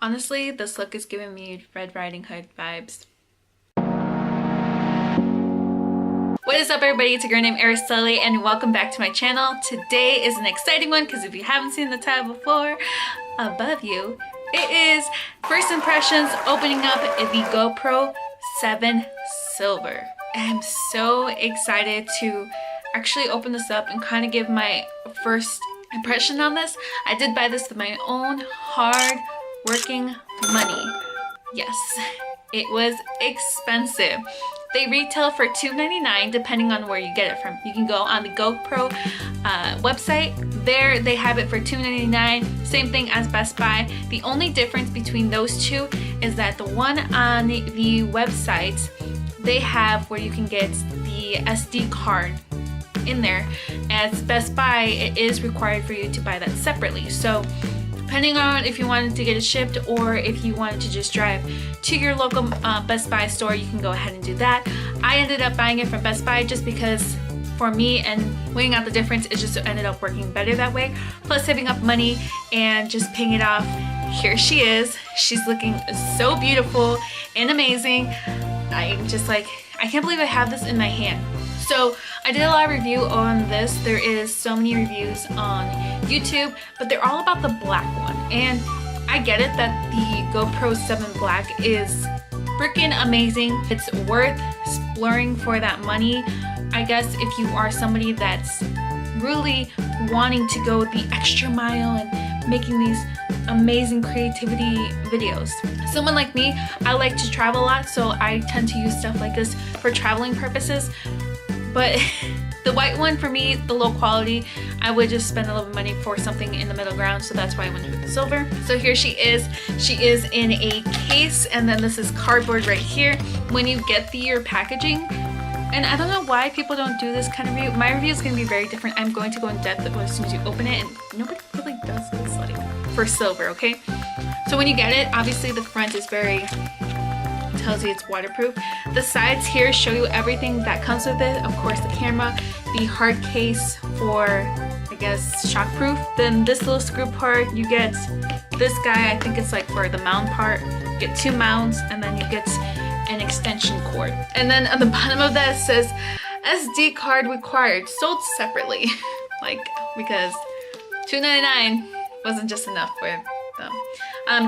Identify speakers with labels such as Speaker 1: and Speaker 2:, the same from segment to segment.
Speaker 1: Honestly, this look is giving me Red Riding Hood vibes. What is up everybody, it's a girl named Araceli and welcome back to my channel. Today is an exciting one because if you haven't seen the title before, above you, it is first impressions opening up the GoPro 7 Silver. I'm so excited to actually open this up and kind of give my first impression on this. I did buy this with my own hard working money. Yes, it was expensive. They retail for $2.99 depending on where you get it from. You can go on the GoPro website. There they have it for $2.99. Same thing as Best Buy. The only difference between those two is that the one on the website, they have where you can get the SD card in there. As Best Buy, it is required for you to buy that separately. So depending on if you wanted to get it shipped or if you wanted to just drive to your local Best Buy store, you can go ahead and do that. I ended up buying it from Best Buy just because for me and weighing out the difference, it just ended up working better that way. Plus saving up money and just paying it off. Here she is. She's looking so beautiful and amazing. I'm just like, I can't believe I have this in my hand. So I did a lot of review on this. There is so many reviews on YouTube, but they're all about the black one. And I get it that the GoPro 7 Black is freaking amazing. It's worth exploring for that money. I guess if you are somebody that's really wanting to go the extra mile and making these amazing creativity videos. Someone like me, I like to travel a lot, so I tend to use stuff like this for traveling purposes. But the white one, for me, the low quality, I would just spend a little bit of money for something in the middle ground, so that's why I went with the silver. So here she is. She is in a case, and then this is cardboard right here. When you get your packaging, and I don't know why people don't do this kind of review. My review is going to be very different. I'm going to go in depth as soon as you open it, and nobody really does this like for silver, okay? So when you get it, obviously the front is very, tells you it's waterproof. The sides here show you everything that comes with it. Of course, the camera, the hard case for, I guess, shockproof. Then this little screw part, you get this guy, I think it's like for the mount part. You get 2 mounts, and then you get an extension cord. And then on the bottom of that it says SD card required, sold separately. Like, because $2.99 wasn't just enough for them.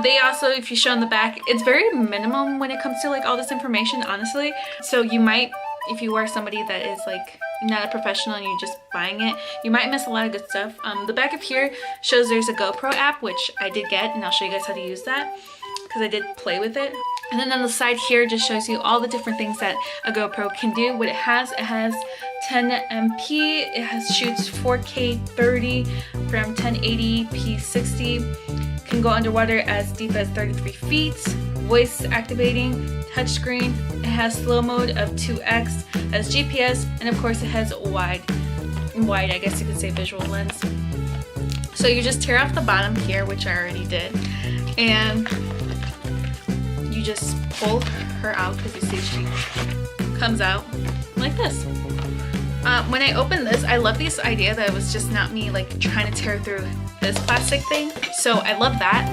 Speaker 1: They also, if you show in the back, it's very minimum when it comes to like all this information, honestly. So you might, if you are somebody that is like not a professional and you're just buying it, you might miss a lot of good stuff. The back of here shows there's a GoPro app, which I did get, and I'll show you guys how to use that because I did play with it. And then on the side here just shows you all the different things that a GoPro can do. What it has 10 MP, it shoots 4K 30 from 1080p 60, can go underwater as deep as 33 feet, voice activating, touchscreen, it has slow mode of 2x, has GPS, and of course it has wide, I guess you could say visual lens. So you just tear off the bottom here, which I already did, and you just pull her out because you see she comes out like this. When I opened this, I love this idea that it was just not me like trying to tear through this plastic thing. So I love that.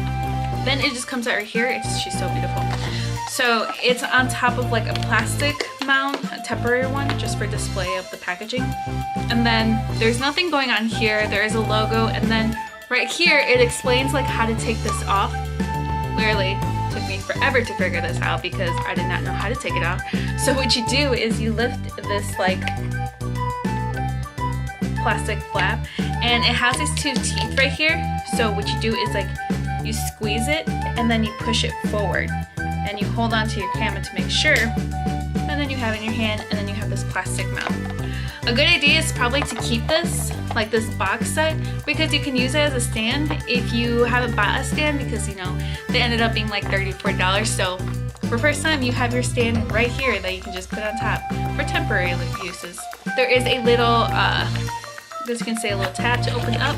Speaker 1: Then it just comes out right here. She's so beautiful. So it's on top of like a plastic mount, a temporary one, just for display of the packaging. And then there's nothing going on here. There is a logo, and then right here it explains like how to take this off. Literally took me forever to figure this out because I did not know how to take it off. So what you do is you lift this like plastic flap, and it has these 2 teeth right here. So what you do is like you squeeze it and then you push it forward and you hold on to your camera to make sure, and then you have it in your hand, and then you have this plastic mount. A good idea is probably to keep this like this box set because you can use it as a stand if you haven't bought a stand, because you know they ended up being like $34. So for first time, you have your stand right here that you can just put on top for temporary uses. There is a little as you can say, a little tab to open up.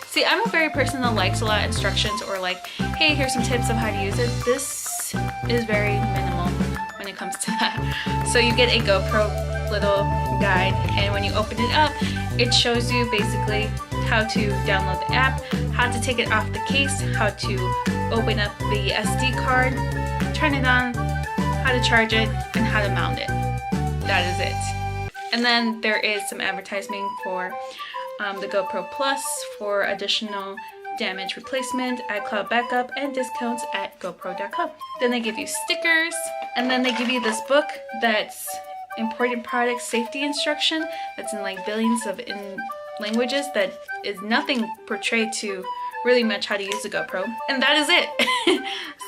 Speaker 1: See, I'm a very person that likes a lot of instructions, or like, hey, here's some tips of how to use it. This is very minimal when it comes to that. So you get a GoPro little guide, and when you open it up, it shows you basically how to download the app, how to take it off the case, how to open up the SD card, turn it on, how to charge it, and how to mount it. That is it. And then there is some advertising for the GoPro Plus for additional damage replacement, iCloud backup, and discounts at GoPro.com. Then they give you stickers, and then they give you this book that's important product safety instruction that's in like billions of languages that is nothing portrayed to really much how to use the GoPro, and that is it.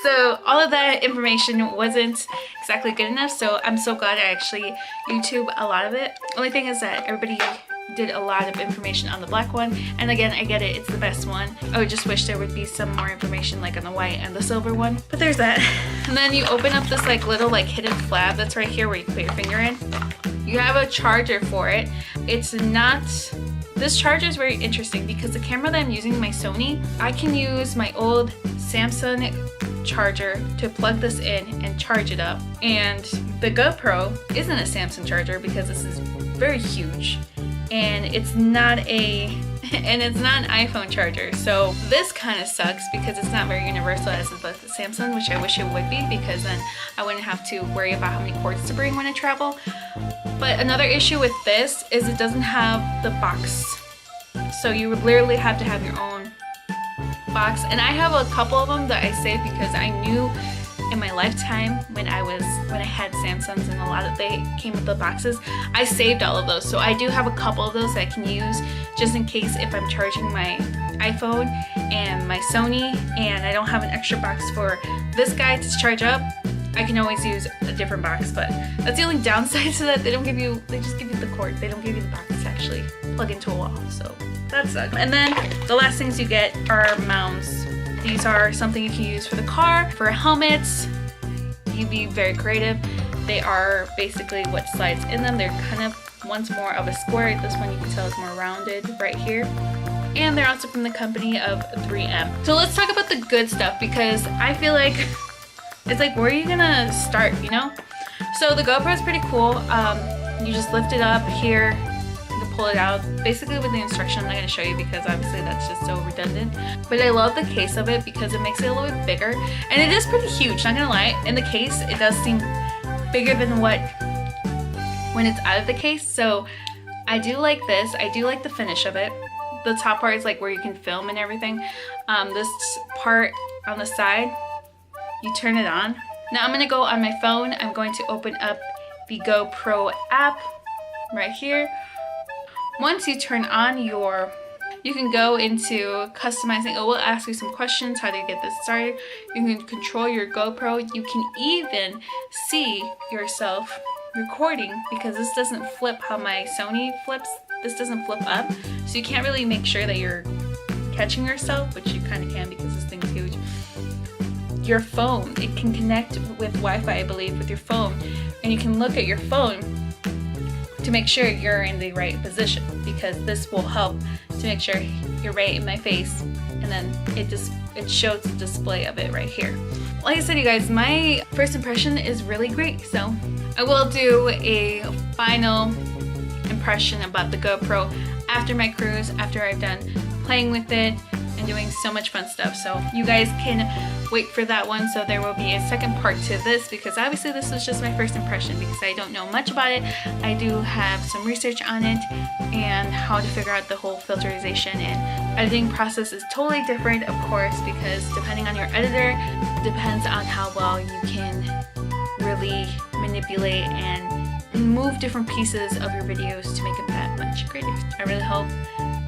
Speaker 1: So all of that information wasn't exactly good enough, so I'm so glad I actually YouTube a lot of it. Only thing is that everybody did a lot of information on the black one, and again, I get it, it's the best one. I would just wish there would be some more information like on the white and the silver one, but there's that. And then you open up this like little like hidden flap that's right here where you put your finger in. You have a charger for it. It's not, this charger is very interesting because the camera that I'm using, my Sony, I can use my old Samsung charger to plug this in and charge it up, and the GoPro isn't a Samsung charger because this is very huge, and it's not an iPhone charger. So this kind of sucks because it's not very universal as with the Samsung, which I wish it would be, because then I wouldn't have to worry about how many cords to bring when I travel. But another issue with this is it doesn't have the box, so you would literally have to have your own box. And I have a couple of them that I saved because I knew in my lifetime when I had Samsungs and a lot of they came with the boxes, I saved all of those. So I do have a couple of those that I can use just in case if I'm charging my iPhone and my Sony and I don't have an extra box for this guy to charge up, I can always use a different box. But that's the only downside to that. They just give you the cord. They don't give you the box to actually plug into a wall. So that sucks. And then the last things you get are mounts. These are something you can use for the car, for helmets. You be very creative. They are basically what slides in them. They're kind of, one's more of a square. This one you can tell is more rounded right here. And they're also from the company of 3M. So let's talk about the good stuff because I feel like it's like, where are you gonna start, you know? So the GoPro is pretty cool. You just lift it up here. Pull it out basically with the instruction. I'm not going to show you because obviously that's just so redundant, but I love the case of it because it makes it a little bit bigger, and it is pretty huge, not gonna lie. In the case it does seem bigger than what when it's out of the case, so I do like this. I do like the finish of it. The top part is like where you can film and everything. This part on the side, you turn it on. Now I'm going to go on my phone. I'm going to open up the GoPro app right here. Once you turn on you can go into customizing. It will ask you some questions. How do you get this started? You can control your GoPro. You can even see yourself recording because this doesn't flip how my Sony flips. This doesn't flip up. So you can't really make sure that you're catching yourself, which you kind of can because this thing's huge. Your phone, it can connect with Wi-Fi, I believe, with your phone. And you can look at your phone to make sure you're in the right position, because this will help to make sure you're right in my face, and then it shows the display of it right here. Like I said, you guys, my first impression is really great, so I will do a final impression about the GoPro after my cruise, after I've done playing with it and doing so much fun stuff. So you guys can wait for that one. So there will be a second part to this because obviously this was just my first impression because I don't know much about it. I do have some research on it and how to figure out the whole filterization and editing process is totally different, of course, because depending on your editor, depends on how well you can really manipulate and move different pieces of your videos to make it that much greater. I really hope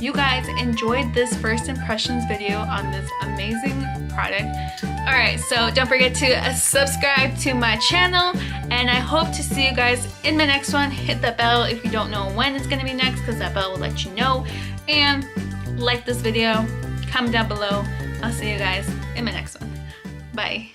Speaker 1: you guys enjoyed this first impressions video on this amazing product. Alright, so don't forget to subscribe to my channel, and I hope to see you guys in my next one. Hit that bell if you don't know when it's going to be next, because that bell will let you know. And like this video, comment down below. I'll see you guys in my next one. Bye.